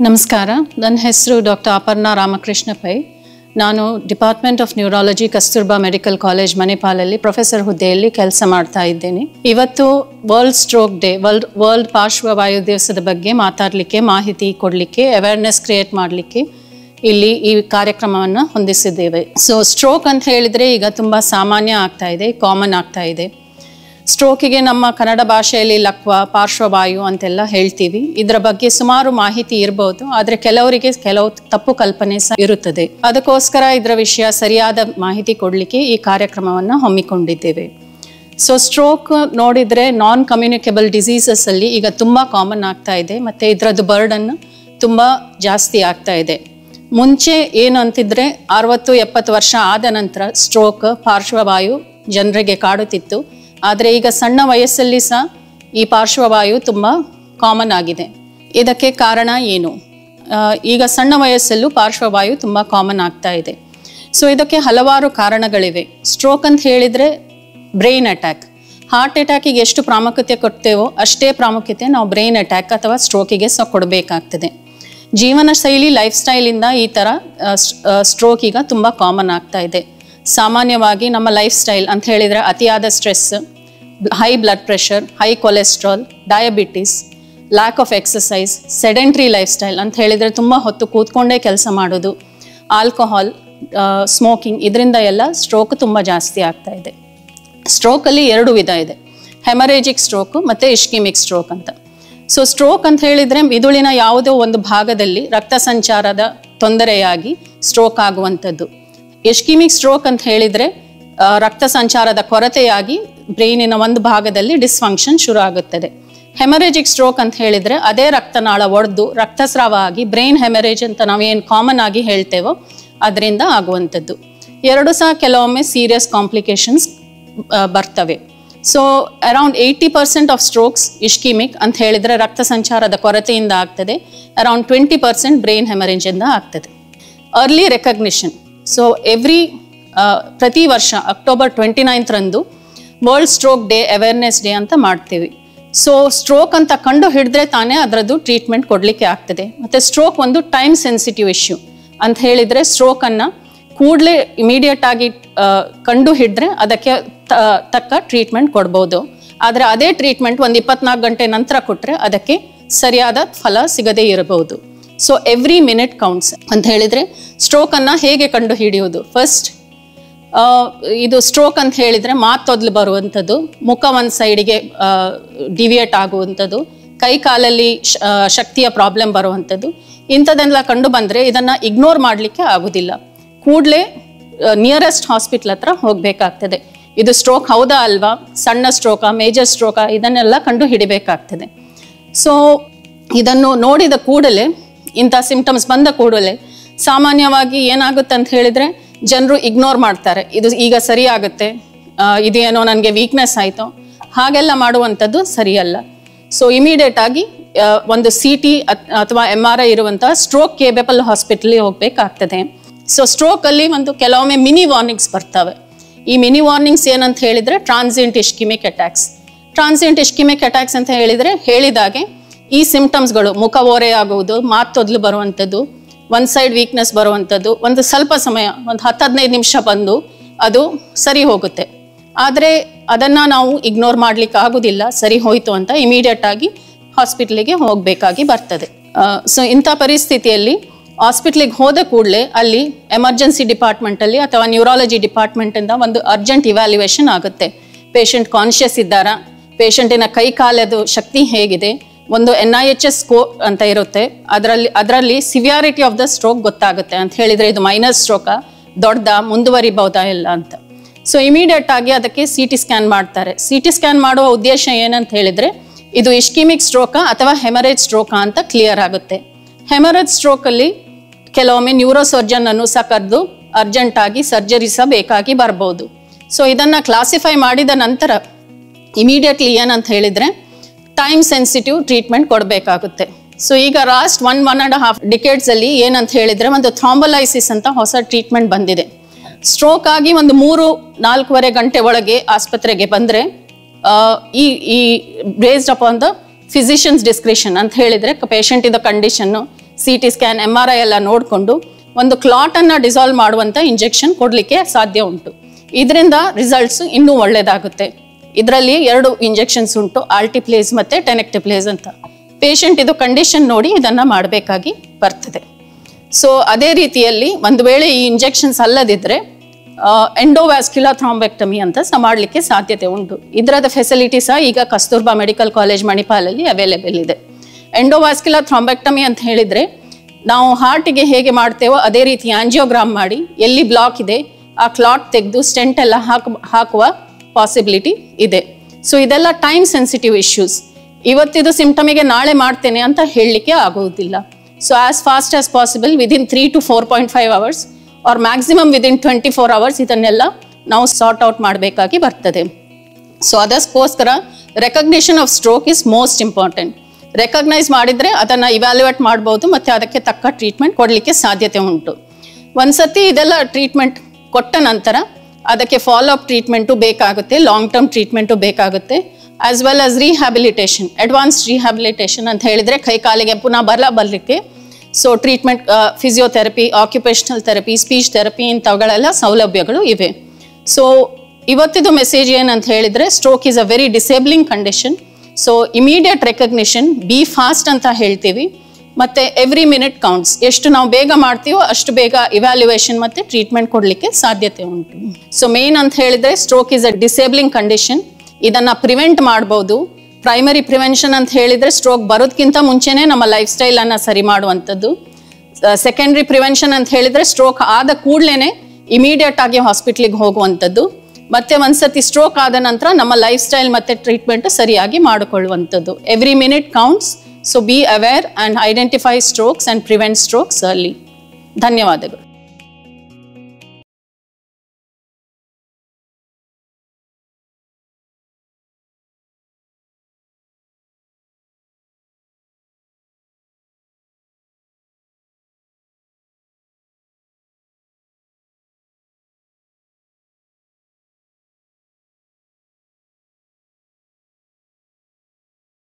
ನಮಸ್ಕಾರ, ನನ್ನ ಹೆಸರು ಡಾಕ್ಟರ್ ಅಪರ್ಣಾ ರಾಮಕೃಷ್ಣ ಪೈ. ನಾನು department of neurology Kasturba medical college ಮಣಿಪಾಲಲ್ಲಿ ಪ್ರೊಫೆಸರ್ ಹುದ್ದೆಯಲ್ಲಿ ಕೆಲಸ ಮಾಡ್ತಾ ಇದ್ದೇನೆ. ಇವತ್ತು ವರ್ಲ್ಡ್ ಸ್ಟ್ರೋಕ್ ಡೇ, ವರ್ಲ್ಡ್ ಪಾರ್ಶ್ವವಾಯು ದಿವಸದ ಬಗ್ಗೆ ಮಾತಾಡಲಿಕ್ಕೆ, ಮಾಹಿತಿ ಕೊಡಲಿಕ್ಕೆ, ಅವೇರ್ನೆಸ್ ಕ್ರಿಯೇಟ್ ಮಾಡಲಿಕ್ಕೆ ಇಲ್ಲಿ ಈ ಕಾರ್ಯಕ್ರಮವನ್ನು ಹೊಂದಿಸಿದ್ದೇವೆ. ಸೊ ಸ್ಟ್ರೋಕ್ ಅಂತ ಹೇಳಿದರೆ ಈಗ ತುಂಬ ಸಾಮಾನ್ಯ ಆಗ್ತಾ ಇದೆ, ಕಾಮನ್ ಆಗ್ತಾ ಇದೆ. ಸ್ಟ್ರೋಕಿಗೆ ನಮ್ಮ ಕನ್ನಡ ಭಾಷೆಯಲ್ಲಿ ಲಕ್ವ, ಪಾರ್ಶ್ವವಾಯು ಅಂತೆಲ್ಲ ಹೇಳ್ತೀವಿ. ಇದರ ಬಗ್ಗೆ ಸುಮಾರು ಮಾಹಿತಿ ಇರಬಹುದು, ಆದರೆ ಕೆಲವರಿಗೆ ಕೆಲವು ತಪ್ಪು ಕಲ್ಪನೆ ಸಹ ಇರುತ್ತದೆ. ಅದಕ್ಕೋಸ್ಕರ ಇದರ ವಿಷಯ ಸರಿಯಾದ ಮಾಹಿತಿ ಕೊಡಲಿಕ್ಕೆ ಈ ಕಾರ್ಯಕ್ರಮವನ್ನು ಹಮ್ಮಿಕೊಂಡಿದ್ದೇವೆ. ಸೊ ಸ್ಟ್ರೋಕ್ ನೋಡಿದರೆ ನಾನ್ ಕಮ್ಯುನಿಕೇಬಲ್ ಡಿಸೀಸಸ್ ಅಲ್ಲಿ ಈಗ ತುಂಬ ಕಾಮನ್ ಆಗ್ತಾ ಇದೆ, ಮತ್ತು ಇದರದ್ದು ಬರ್ಡನ್ ತುಂಬ ಜಾಸ್ತಿ ಆಗ್ತಾ ಇದೆ. ಮುಂಚೆ ಏನು ಅಂತಿದ್ರೆ 60-70 ವರ್ಷ ಆದ ನಂತರ ಸ್ಟ್ರೋಕ್, ಪಾರ್ಶ್ವವಾಯು ಜನರಿಗೆ ಕಾಡುತ್ತಿತ್ತು. ಆದರೆ ಈಗ ಸಣ್ಣ ವಯಸ್ಸಲ್ಲಿ ಸಹ ಈ ಪಾರ್ಶ್ವವಾಯು ತುಂಬ ಕಾಮನ್ ಆಗಿದೆ. ಇದಕ್ಕೆ ಕಾರಣ ಏನು? ಈಗ ಸಣ್ಣ ವಯಸ್ಸಲ್ಲೂ ಪಾರ್ಶ್ವವಾಯು ತುಂಬ ಕಾಮನ್ ಆಗ್ತಾ ಇದೆ. ಸೊ ಇದಕ್ಕೆ ಹಲವಾರು ಕಾರಣಗಳಿವೆ. ಸ್ಟ್ರೋಕ್ ಅಂತ ಹೇಳಿದರೆ ಬ್ರೈನ್ ಅಟ್ಯಾಕ್. ಹಾರ್ಟ್ ಅಟ್ಯಾಕಿಗೆ ಎಷ್ಟು ಪ್ರಾಮುಖ್ಯತೆ ಕೊಡ್ತೇವೋ ಅಷ್ಟೇ ಪ್ರಾಮುಖ್ಯತೆ ನಾವು ಬ್ರೈನ್ ಅಟ್ಯಾಕ್ ಅಥವಾ ಸ್ಟ್ರೋಕಿಗೆ ಸಹ ಕೊಡಬೇಕಾಗ್ತದೆ. ಜೀವನ ಶೈಲಿ, ಲೈಫ್ ಸ್ಟೈಲಿಂದ ಈ ಥರ ಸ್ಟ್ರೋಕ್ ಈಗ ತುಂಬ ಕಾಮನ್ ಆಗ್ತಾ ಇದೆ. ಸಾಮಾನ್ಯವಾಗಿ ನಮ್ಮ ಲೈಫ್ ಸ್ಟೈಲ್ ಅಂತ ಹೇಳಿದರೆ ಅತಿಯಾದ stress, high blood pressure, high cholesterol, diabetes, lack of exercise, sedentary life style ಅಂತ ಹೇಳಿದರೆ ತುಂಬ ಹೊತ್ತು ಕೂತ್ಕೊಂಡೇ ಕೆಲಸ ಮಾಡೋದು, ಆಲ್ಕೋಹಾಲ್, ಸ್ಮೋಕಿಂಗ್, ಇದರಿಂದ ಎಲ್ಲ ಸ್ಟ್ರೋಕ್ ತುಂಬ ಜಾಸ್ತಿ ಆಗ್ತಾ ಇದೆ. ಸ್ಟ್ರೋಕಲ್ಲಿ 2 ವಿಧ ಇದೆ, ಹೆಮರೇಜಿಕ್ ಸ್ಟ್ರೋಕ್ ಮತ್ತು ಇಶ್ಕಿಮಿಕ್ ಸ್ಟ್ರೋಕ್ ಅಂತ. ಸೊ ಸ್ಟ್ರೋಕ್ ಅಂತ ಹೇಳಿದರೆ ಮಿದುಳಿನ ಯಾವುದೋ ಒಂದು ಭಾಗದಲ್ಲಿ ರಕ್ತ ಸಂಚಾರದ ತೊಂದರೆಯಾಗಿ ಸ್ಟ್ರೋಕ್ ಆಗುವಂಥದ್ದು. ಇಶ್ಕಿಮಿಕ್ ಸ್ಟ್ರೋಕ್ ಅಂತ ಹೇಳಿದರೆ ರಕ್ತ ಸಂಚಾರದ ಕೊರತೆಯಾಗಿ ಬ್ರೈನಿನ ಒಂದು ಭಾಗದಲ್ಲಿ ಡಿಸ್ಫಂಕ್ಷನ್ ಶುರು ಆಗುತ್ತದೆ. ಹೆಮರೇಜಿಕ್ ಸ್ಟ್ರೋಕ್ ಅಂತ ಹೇಳಿದರೆ ಅದೇ ರಕ್ತನಾಳ ಒಡೆದು ರಕ್ತಸ್ರಾವ ಆಗಿ ಬ್ರೈನ್ ಹೆಮರೇಜ್ ಅಂತ ನಾವೇನು ಕಾಮನ್ ಆಗಿ ಹೇಳ್ತೇವೋ ಅದರಿಂದ ಆಗುವಂಥದ್ದು. 2 ಸಹ ಕೆಲವೊಮ್ಮೆ ಸೀರಿಯಸ್ ಕಾಂಪ್ಲಿಕೇಶನ್ಸ್ ಬರ್ತವೆ. So around 80% of strokes ischaemic ಅಂತ ಹೇಳಿದರೆ ರಕ್ತ ಸಂಚಾರದ ಕೊರತೆಯಿಂದ ಆಗ್ತದೆ. ಅರೌಂಡ್ 20% ಬ್ರೈನ್ ಹೆಮರೇಜಿಂದ ಆಗ್ತದೆ. Early recognition. ಸೊ ಪ್ರತಿ ವರ್ಷ October 29 world stroke day, awareness day ಅಂತ ಮಾಡ್ತೀವಿ. ಸೊ ಸ್ಟ್ರೋಕ್ ಅಂತ ಕಂಡು ಹಿಡಿದ್ರೆ ತಾನೇ ಅದರದ್ದು ಟ್ರೀಟ್ಮೆಂಟ್ ಕೊಡಲಿಕ್ಕೆ ಆಗ್ತದೆ. ಮತ್ತು ಸ್ಟ್ರೋಕ್ ಒಂದು ಟೈಮ್ ಸೆನ್ಸಿಟಿವ್ ಇಶ್ಯೂ ಅಂತ ಹೇಳಿದರೆ ಸ್ಟ್ರೋಕನ್ನು ಕೂಡಲೇ ಇಮಿಡಿಯೇಟ್ ಆಗಿ ಕಂಡು ಹಿಡಿದ್ರೆ ಅದಕ್ಕೆ ತಕ್ಕ ಟ್ರೀಟ್ಮೆಂಟ್ ಕೊಡ್ಬೋದು. ಆದರೆ ಅದೇ ಟ್ರೀಟ್ಮೆಂಟ್ ಒಂದು 24 ಗಂಟೆ ನಂತರ ಕೊಟ್ಟರೆ ಅದಕ್ಕೆ ಸರಿಯಾದ ಫಲ ಸಿಗದೇ ಇರಬಹುದು. ಸೊ ಎವ್ರಿ ಮಿನಿಟ್ ಕೌಂಟ್ಸ್ ಅಂತ ಹೇಳಿದರೆ ಸ್ಟ್ರೋಕನ್ನು ಹೇಗೆ ಕಂಡು ಹಿಡಿಯೋದು? ಫಸ್ಟ್, ಇದು ಸ್ಟ್ರೋಕ್ ಅಂತ ಹೇಳಿದರೆ ಮಾತೊದ್ಲು ಬರುವಂಥದ್ದು, ಮುಖ ಒಂದು ಸೈಡಿಗೆ ಡಿವಿಯೇಟ್ ಆಗುವಂಥದ್ದು, ಕೈ ಕಾಲಲ್ಲಿ ಶಕ್ತಿಯ ಪ್ರಾಬ್ಲಮ್ ಬರುವಂಥದ್ದು, ಇಂಥದ್ದೆಲ್ಲ ಕಂಡು ಬಂದರೆ ಇದನ್ನು ಇಗ್ನೋರ್ ಮಾಡಲಿಕ್ಕೆ ಆಗೋದಿಲ್ಲ. ಕೂಡಲೇ ನಿಯರೆಸ್ಟ್ ಹಾಸ್ಪಿಟ್ಲ್ ಹತ್ರ ಹೋಗಬೇಕಾಗ್ತದೆ. ಇದು ಸ್ಟ್ರೋಕ್ ಹೌದಾ ಅಲ್ವಾ, ಸಣ್ಣ ಸ್ಟ್ರೋಕಾ, ಮೇಜರ್ ಸ್ಟ್ರೋಕಾ, ಇದನ್ನೆಲ್ಲ ಕಂಡು ಹಿಡಿಬೇಕಾಗ್ತದೆ. ಸೊ ಇದನ್ನು ನೋಡಿದ ಕೂಡಲೇ, ಇಂಥ ಸಿಂಪ್ಟಮ್ಸ್ ಬಂದ ಕೂಡಲೇ ಸಾಮಾನ್ಯವಾಗಿ ಏನಾಗುತ್ತೆ ಅಂತ ಹೇಳಿದರೆ ಜನರು ಇಗ್ನೋರ್ ಮಾಡ್ತಾರೆ. ಇದು ಈಗ ಸರಿ ಆಗುತ್ತೆ, ಇದು ಏನೋ ನನಗೆ ವೀಕ್ನೆಸ್ ಆಯಿತು, ಹಾಗೆಲ್ಲ ಮಾಡುವಂಥದ್ದು ಸರಿಯಲ್ಲ. ಸೊ ಇಮಿಡಿಯೇಟ್ ಆಗಿ ಒಂದು CT ಅಥವಾ MRI ಇರುವಂಥ ಸ್ಟ್ರೋಕ್ ಕೇಪಬಲ್ ಹಾಸ್ಪಿಟಲ್ಗೆ ಹೋಗಬೇಕಾಗ್ತದೆ. ಸೊ ಸ್ಟ್ರೋಕಲ್ಲಿ ಕೆಲವೊಮ್ಮೆ ಮಿನಿ ವಾರ್ನಿಂಗ್ಸ್ ಬರ್ತವೆ. ಈ ಮಿನಿ ವಾರ್ನಿಂಗ್ಸ್ ಏನಂತ ಹೇಳಿದರೆ transient ischaemic attacks. Transient ischaemic attacks ಅಂತ ಹೇಳಿದಾಗೆ ಈ ಸಿಂಪ್ಟಮ್ಸ್ಗಳು, ಮುಖ ಓರೆ ಆಗುವುದು, ಮಾತೊದ್ಲು ಬರುವಂಥದ್ದು, ಒಂದು ಸೈಡ್ ವೀಕ್ನೆಸ್ ಬರುವಂಥದ್ದು, ಒಂದು ಸ್ವಲ್ಪ ಸಮಯ, ಒಂದು 10-15 ನಿಮಿಷ ಬಂದು ಅದು ಸರಿ ಹೋಗುತ್ತೆ. ಆದರೆ ಅದನ್ನು ನಾವು ಇಗ್ನೋರ್ ಮಾಡಲಿಕ್ಕೆ ಆಗೋದಿಲ್ಲ. ಸರಿ ಹೋಯಿತು ಅಂತ ಇಮಿಡಿಯೇಟ್ ಆಗಿ ಹಾಸ್ಪಿಟ್ಲಿಗೆ ಹೋಗಬೇಕಾಗಿ ಬರ್ತದೆ. ಸೊ ಇಂಥ ಪರಿಸ್ಥಿತಿಯಲ್ಲಿ ಹಾಸ್ಪಿಟ್ಲಿಗೆ ಹೋದ ಕೂಡಲೇ ಅಲ್ಲಿ ಎಮರ್ಜೆನ್ಸಿ ಡಿಪಾರ್ಟ್ಮೆಂಟಲ್ಲಿ ಅಥವಾ ನ್ಯೂರಾಲಜಿ ಡಿಪಾರ್ಟ್ಮೆಂಟಿಂದ ಒಂದು ಅರ್ಜೆಂಟ್ ಇವ್ಯಾಲ್ಯುಯೇಷನ್ ಆಗುತ್ತೆ. ಪೇಷಂಟ್ ಕಾನ್ಷಿಯಸ್ ಇದ್ದಾರಾ, ಪೇಷಂಟಿನ ಕೈ ಕಾಲದ ಶಕ್ತಿ ಹೇಗಿದೆ, ಒಂದು NIHS ಸ್ಕೋರ್ ಅಂತ ಇರುತ್ತೆ, ಅದರಲ್ಲಿ ಸಿವಿಯಾರಿಟಿ ಆಫ್ ದ ಸ್ಟ್ರೋಕ್ ಗೊತ್ತಾಗುತ್ತೆ. ಅಂತ ಹೇಳಿದರೆ ಇದು ಮೈನರ್ ಸ್ಟ್ರೋಕಾ, ದೊಡ್ಡ ಮುಂದುವರಿಬಹುದಾ ಎಲ್ಲ ಅಂತ. ಸೊ ಇಮಿಡಿಯೇಟ್ ಆಗಿ ಅದಕ್ಕೆ CT ಸ್ಕ್ಯಾನ್ ಮಾಡ್ತಾರೆ. CT ಸ್ಕ್ಯಾನ್ ಮಾಡುವ ಉದ್ದೇಶ ಏನಂತ ಹೇಳಿದರೆ ಇದು ಇಶ್ಕಿಮಿಕ್ ಸ್ಟ್ರೋಕಾ ಅಥವಾ ಹೆಮರೇಜ್ ಸ್ಟ್ರೋಕಾ ಅಂತ ಕ್ಲಿಯರ್ ಆಗುತ್ತೆ. ಹೆಮರೇಜ್ ಸ್ಟ್ರೋಕಲ್ಲಿ ಕೆಲವೊಮ್ಮೆ ನ್ಯೂರೋಸರ್ಜನ್ ಅನ್ನು ಸಹ ಕರೆದು ಅರ್ಜೆಂಟಾಗಿ ಸರ್ಜರಿ ಸಹ ಬೇಕಾಗಿ ಬರ್ಬೋದು. ಸೊ ಇದನ್ನು ಕ್ಲಾಸಿಫೈ ಮಾಡಿದ ನಂತರ ಇಮಿಡಿಯೇಟ್ಲಿ ಏನಂತ ಹೇಳಿದರೆ ಟೈಮ್ ಸೆನ್ಸಿಟಿವ್ ಟ್ರೀಟ್ಮೆಂಟ್ ಕೊಡಬೇಕಾಗುತ್ತೆ. ಸೊ ಈಗ ಲಾಸ್ಟ್ 1.5 ಡಿಕೇಡ್ಸಲ್ಲಿ ಏನಂತ ಹೇಳಿದರೆ ಒಂದು ಥ್ರಾಂಬೋಲೈಸಿಸ್ ಅಂತ ಹೊಸ ಟ್ರೀಟ್ಮೆಂಟ್ ಬಂದಿದೆ. ಸ್ಟ್ರೋಕ್ ಆಗಿ ಒಂದು 3-4 ಗಂಟೆ ಒಳಗೆ ಆಸ್ಪತ್ರೆಗೆ ಬಂದರೆ ಈ based upon the physicians discretion ಅಂತ ಹೇಳಿದರೆ ಪೇಷಂಟ್ ಇದ್ದ ಕಂಡೀಷನ್ನು CT ಸ್ಕ್ಯಾನ್ MRI ಎಲ್ಲ ನೋಡಿಕೊಂಡು ಒಂದು ಕ್ಲಾಟನ್ನು ಡಿಸಾಲ್ವ್ ಮಾಡುವಂಥ ಇಂಜೆಕ್ಷನ್ ಕೊಡಲಿಕ್ಕೆ ಸಾಧ್ಯ ಉಂಟು. ಇದರಿಂದ ರಿಸಲ್ಟ್ಸು ಇನ್ನೂ ಒಳ್ಳೆಯದಾಗುತ್ತೆ. ಇದರಲ್ಲಿ 2 ಇಂಜೆಕ್ಷನ್ಸ್ ಉಂಟು, ಆಲ್ಟಿಪ್ಲೇಸ್ ಮತ್ತು ಟೆನೆಕ್ಟಿಪ್ಲೇಸ್ ಅಂತ. ಪೇಷಂಟ್ ಇದು ಕಂಡೀಷನ್ ನೋಡಿ ಇದನ್ನು ಮಾಡಬೇಕಾಗಿ ಬರ್ತದೆ. ಸೊ ಅದೇ ರೀತಿಯಲ್ಲಿ ಒಂದು ವೇಳೆ ಈ ಇಂಜೆಕ್ಷನ್ಸ್ ಅಲ್ಲದಿದ್ದರೆ ಎಂಡೋವ್ಯಾಸ್ಕ್ಯುಲರ್ ಥ್ರಾಂಬೆಕ್ಟಮಿ ಅಂತ ಸಹ ಮಾಡಲಿಕ್ಕೆ ಸಾಧ್ಯತೆ ಉಂಟು. ಇದರದ ಫೆಸಿಲಿಟಿ ಸಹ ಈಗ ಕಸ್ತೂರ್ಬಾ ಮೆಡಿಕಲ್ ಕಾಲೇಜ್ ಮಣಿಪಾಲಲ್ಲಿ ಅವೈಲೇಬಲ್ ಇದೆ. ಎಂಡೋವ್ಯಾಸ್ಕ್ಯುಲರ್ ಥ್ರಾಂಬೆಕ್ಟಮಿ ಅಂತ ಹೇಳಿದರೆ ನಾವು ಹಾರ್ಟಿಗೆ ಹೇಗೆ ಮಾಡ್ತೇವೋ ಅದೇ ರೀತಿ ಆಂಜಿಯೋಗ್ರಾಮ್ ಮಾಡಿ ಎಲ್ಲಿ ಬ್ಲಾಕ್ ಇದೆ ಆ ಕ್ಲಾಟ್ ತೆಗೆದು ಸ್ಟೆಂಟ್ ಎಲ್ಲ ಹಾಕುವ ಪಾಸಿಬಿಲಿಟಿ ಇದೆ. ಸೊ ಇದೆಲ್ಲ ಟೈಮ್ ಸೆನ್ಸಿಟಿವ್ ಇಶ್ಯೂಸ್. ಇವತ್ತಿದು ಸಿಂಪ್ಟಮಿಗೆ ನಾಳೆ ಮಾಡ್ತೇನೆ ಅಂತ ಹೇಳಲಿಕ್ಕೆ ಆಗುವುದಿಲ್ಲ. So as fast as possible within 3 to 4.5 hours or maximum within 24 hours ಇದನ್ನೆಲ್ಲ ನಾವು ಸಾರ್ಟ್ ಔಟ್ ಮಾಡಬೇಕಾಗಿ ಬರ್ತದೆ. ಸೊ ಅದಕ್ಕೋಸ್ಕರ recognition of stroke is most important. Recognise ಮಾಡಿದರೆ ಅದನ್ನು ಇವ್ಯಾಲ್ಯುಯೇಟ್ ಮಾಡ್ಬೋದು ಮತ್ತು ಅದಕ್ಕೆ ತಕ್ಕ ಟ್ರೀಟ್ಮೆಂಟ್ ಕೊಡಲಿಕ್ಕೆ ಸಾಧ್ಯತೆ ಉಂಟು. ಒಂದ್ಸತಿ ಇದೆಲ್ಲ ಟ್ರೀಟ್ಮೆಂಟ್ ಕೊಟ್ಟ ನಂತರ ಅದಕ್ಕೆ ಫಾಲೋ ಅಪ್ ಟ್ರೀಟ್ಮೆಂಟು ಬೇಕಾಗುತ್ತೆ, ಲಾಂಗ್ ಟರ್ಮ್ ಟ್ರೀಟ್ಮೆಂಟು ಬೇಕಾಗುತ್ತೆ, as well as rehabilitation, advanced rehabilitation ಅಂತ ಹೇಳಿದರೆ ಕೈ ಕಾಲಿಗೆ ಪುನಃ ಬರಲಿಕ್ಕೆ so treatment, physiotherapy, occupational therapy, speech therapy ಇಂಥವುಗಳೆಲ್ಲ ಸೌಲಭ್ಯಗಳು ಇವೆ. ಸೊ ಇವತ್ತಿದು ಮೆಸೇಜ್ ಏನಂತ ಹೇಳಿದರೆ stroke is a very disabling condition. So immediate recognition, be fast ಅಂತ ಹೇಳ್ತೀವಿ, ಮತ್ತು ಎವ್ರಿ ಮಿನಿಟ್ ಕೌಂಟ್ಸ್. ಎಷ್ಟು ನಾವು ಬೇಗ ಮಾಡ್ತೀವೋ ಅಷ್ಟು ಬೇಗ ಇವ್ಯಾಲ್ಯುಯೇಷನ್ ಮತ್ತು ಟ್ರೀಟ್ಮೆಂಟ್ ಕೊಡಲಿಕ್ಕೆ ಸಾಧ್ಯತೆ ಉಂಟು. ಸೊ ಮೇನ್ ಅಂತ ಹೇಳಿದರೆ ಸ್ಟ್ರೋಕ್ ಈಸ್ ಅ ಡಿಸೇಬಲಿಂಗ್ ಕಂಡೀಷನ್. ಇದನ್ನು ಪ್ರಿವೆಂಟ್ ಮಾಡ್ಬೋದು. ಪ್ರೈಮರಿ ಪ್ರಿವೆನ್ಷನ್ ಅಂತ ಹೇಳಿದರೆ ಸ್ಟ್ರೋಕ್ ಬರೋದಕ್ಕಿಂತ ಮುಂಚೆನೇ ನಮ್ಮ ಲೈಫ್ ಸ್ಟೈಲನ್ನು ಸರಿ ಮಾಡುವಂಥದ್ದು. ಸೆಕೆಂಡ್ರಿ ಪ್ರಿವೆನ್ಷನ್ ಅಂತ ಹೇಳಿದರೆ ಸ್ಟ್ರೋಕ್ ಆದ ಕೂಡಲೇ ಇಮಿಡಿಯೇಟ್ ಆಗಿ ಹಾಸ್ಪಿಟ್ಲಿಗೆ ಹೋಗುವಂಥದ್ದು. ಮತ್ತೆ ಒಂದ್ಸತಿ ಸ್ಟ್ರೋಕ್ ಆದ ನಂತರ ನಮ್ಮ ಲೈಫ್ ಸ್ಟೈಲ್ ಮತ್ತು ಟ್ರೀಟ್ಮೆಂಟ್ ಸರಿಯಾಗಿ ಮಾಡಿಕೊಳ್ಳುವಂಥದ್ದು. Every minute counts. So be aware and identify strokes and prevent strokes early. ಧನ್ಯವಾದಗಳು.